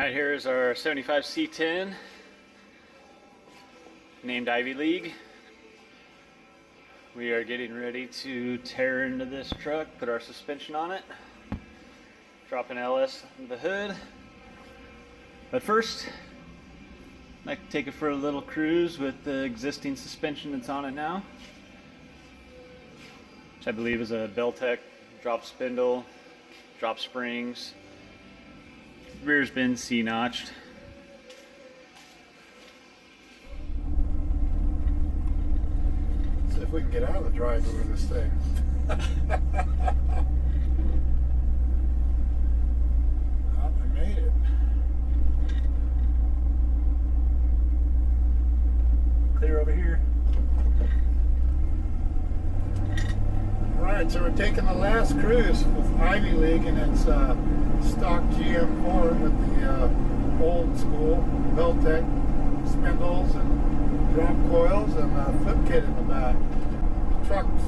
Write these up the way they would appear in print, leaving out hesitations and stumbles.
Alright, here is our 75 C10, named Ivy League. We are getting ready to tear into this truck, put our suspension on it, drop an LS in the hood. But first, I'd like to take it for a little cruise with the existing suspension that's on it now, which I believe is a Beltec drop spindle, drop springs. Rear's been C-notched. See if we can get out of the driveway with this thing. Oh, I made it. Clear over here. Alright, so we're taking the last cruise with Ivy League and its stock GM Ford with the old school Beltec spindles and drop coils and a flip kit in the back. The truck's,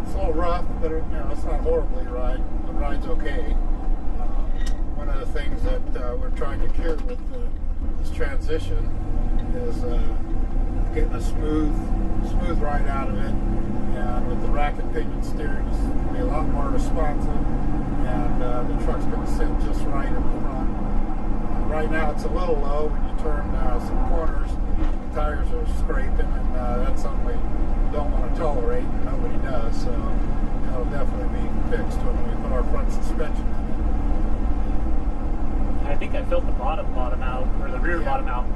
it's a little rough, but it's not horribly right. The ride's okay. One of the things that we're trying to cure with this transition is getting a smooth ride out of it. And with the rack and pinion steering, it's going to be a lot more responsive, and the truck's going to sit just right in the front. Right now it's a little low. When you turn some corners, the tires are scraping, and that's something we don't want to tolerate, and nobody does, so it'll definitely be fixed when we put our front suspension in it. I think I felt the bottom out, or the rear bottom out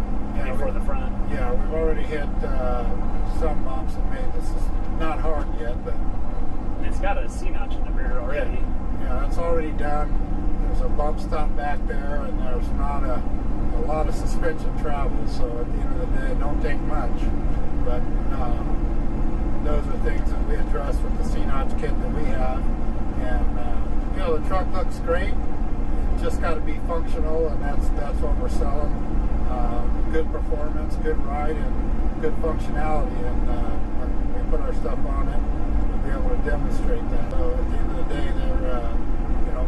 before the front. Yeah, we've already hit some bumps and made this. Is not hard yet, but it's got a C-notch in the rear already. Yeah, that's already done. There's a bump stop back there, and there's not a lot of suspension travel, so at the end of the day, it don't take much. But those are things that we address with the C-notch kit that we have. And the truck looks great. It just got to be functional, and that's what we're selling. Good performance, good ride, and good functionality. And when we put our stuff on it, we'll be able to demonstrate that. So at the end of the day,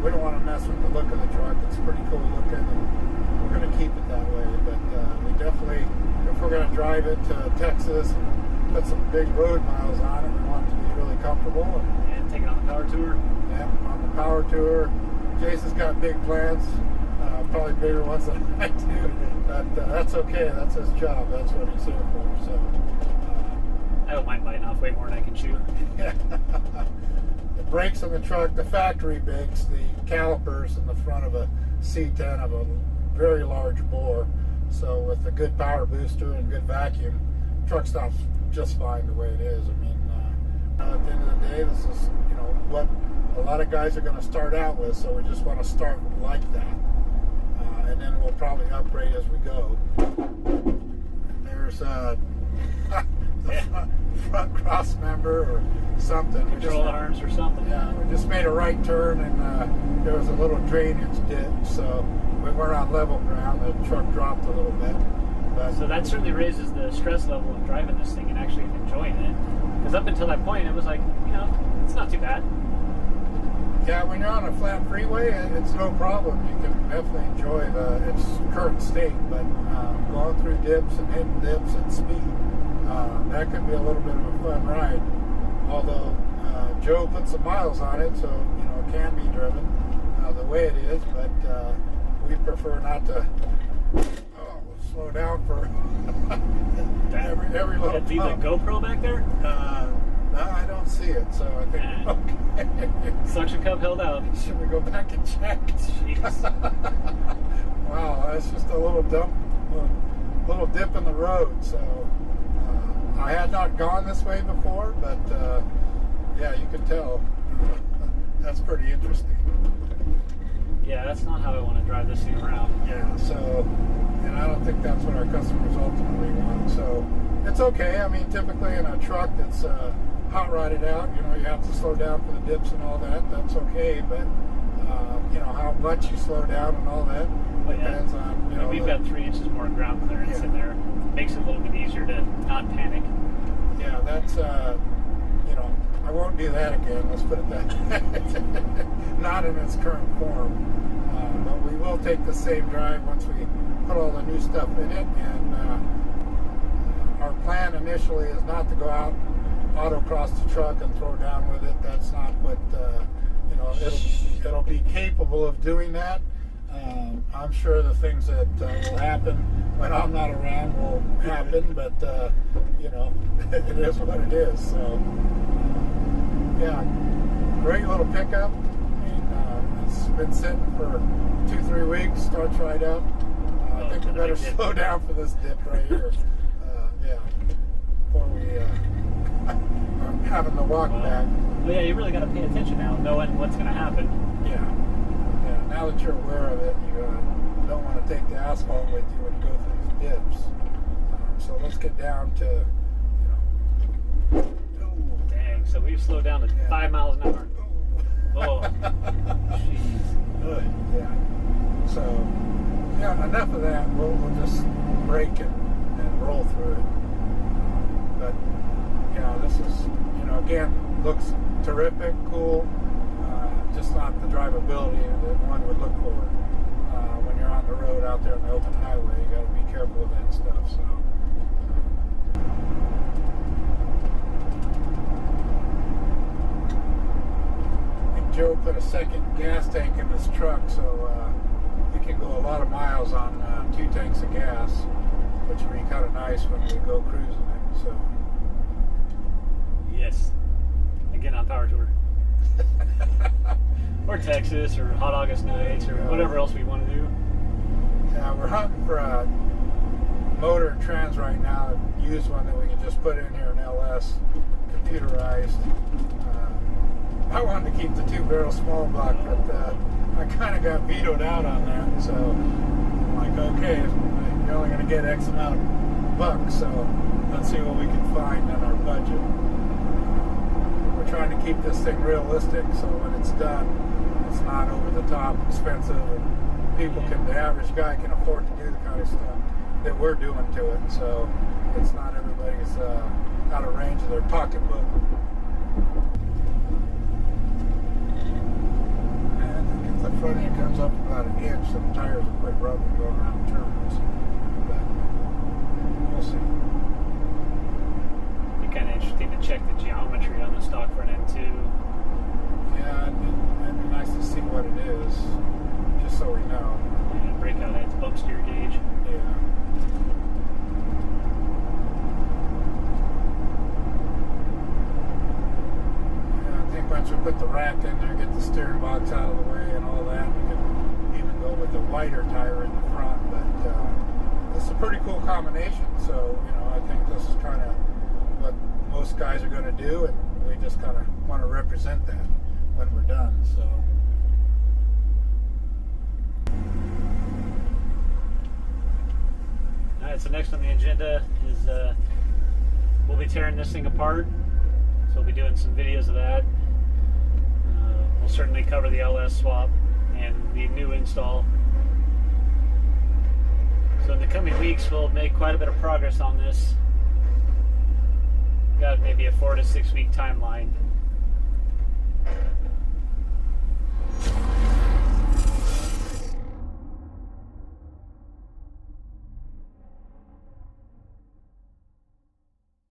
we don't want to mess with the look of the truck. It's pretty cool looking, and we're going to keep it that way. But we definitely, if we're going to drive it to Texas and put some big road miles on it, we want it to be really comfortable. And take it on the power tour. Yeah, on the power tour. Jason's got big plans, probably bigger ones than I do. But that's okay. That's his job. That's what he's here for. So I don't mind biting off way more than I can chew. Yeah. The brakes on the truck, the factory brakes, the calipers in the front of a C10 of a very large bore. So with a good power booster and good vacuum, the truck stops just fine the way it is. I mean, at the end of the day, this is what a lot of guys are going to start out with. So we just want to start like that, and then we'll probably upgrade as we go. There's the front cross member or something. Control arms or something. Yeah, we just made a right turn, and there was a little drainage dip, so we weren't on level ground. The truck dropped a little bit. But so that certainly raises the stress level of driving this thing and actually enjoying it. Because up until that point, it was like, it's not too bad. Yeah, when you're on a flat freeway, it's no problem. You can definitely enjoy its current state, but going through dips and hitting dips at speed, that could be a little bit of a fun ride. Although Joe put some miles on it, so it can be driven the way it is. But we prefer not to slow down for every little. Leave a GoPro back there? No, I don't see it, so I think okay. Suction cup held out. Should we go back and check? Jeez. Wow, that's just a little dip in the road. So I had not gone this way before, but yeah, you can tell. That's pretty interesting. Yeah, that's not how I want to drive this thing around. Yeah, so, and I don't think that's what our customers ultimately want. So it's okay. I mean, typically in a truck that's hot rodded out, you have to slow down for the dips and all that. That's okay, but how much you slow down and all that depends on. We've got 3 inches more ground clearance in there. Makes it a little bit easier to not panic. Yeah, that's I won't do that again. Let's put it that way. Not in its current form, but we will. will take the same drive once we put all the new stuff in it. And our plan initially is not to go out, autocross the truck and throw down with it. That's not what, you know, it'll be capable of doing that. I'm sure the things that will happen when I'm not around will happen, but you know, it is what it is. So yeah, great little pickup. I mean, it's been sitting for 2-3 weeks. Starts right up. I think we better slow down for this dip right here. Yeah, before we are having to walk back. Well, yeah, you really got to pay attention now, knowing what's going to happen. Yeah. Now that you're aware of it, you don't want to take the asphalt with you when you go through these dips. So let's get down to, you know. Dang, so we've slowed down to 5 miles an hour. Oh, jeez. Good. Yeah. So, yeah, enough of that. We'll just brake and roll through it. But, yeah, this is, you know, again, looks terrific, cool. Just not the drivability that one would look for when you're on the road out there on the open highway. You got to be careful with that stuff. So, I think Joe put a second gas tank in this truck, so we can go a lot of miles on 2 tanks of gas, which would be kind of nice when we go cruising it. So, yes, again on Power Tour. Or Texas, or Hot August Nights, or whatever else we want to do. Yeah, we're hunting for a motor and trans right now. Use one that we can just put in here in LS, computerized. I wanted to keep the 2-barrel small block, but I kind of got vetoed out on that. So I'm like, okay, you're only going to get X amount of bucks, so let's see what we can find in our budget. Trying to keep this thing realistic, so when it's done, it's not over the top expensive, and the average guy can afford to do the kind of stuff that we're doing to it. So it's not everybody's out of range of their pocketbook. And if the front end comes up about an inch, the tires will quit rubbing going around turns. But we'll see. Kind of interesting to check the geometry on the stock front end too. Yeah, it'd be nice to see what it is, just so we know. And break out its bump steer gauge. Yeah. I think once we put the rack in there, get the steering box out of the way and all that, we can even go with a wider tire in the front. But it's a pretty cool combination. So, you know, I think this is kind of what most guys are going to do, and we just kind of want to represent that when we're done. So all right, so next on the agenda is we'll be tearing this thing apart, so we'll be doing some videos of that. We'll certainly cover the LS swap and the new install. So in the coming weeks we'll make quite a bit of progress on this. Got maybe a 4 to 6 week timeline.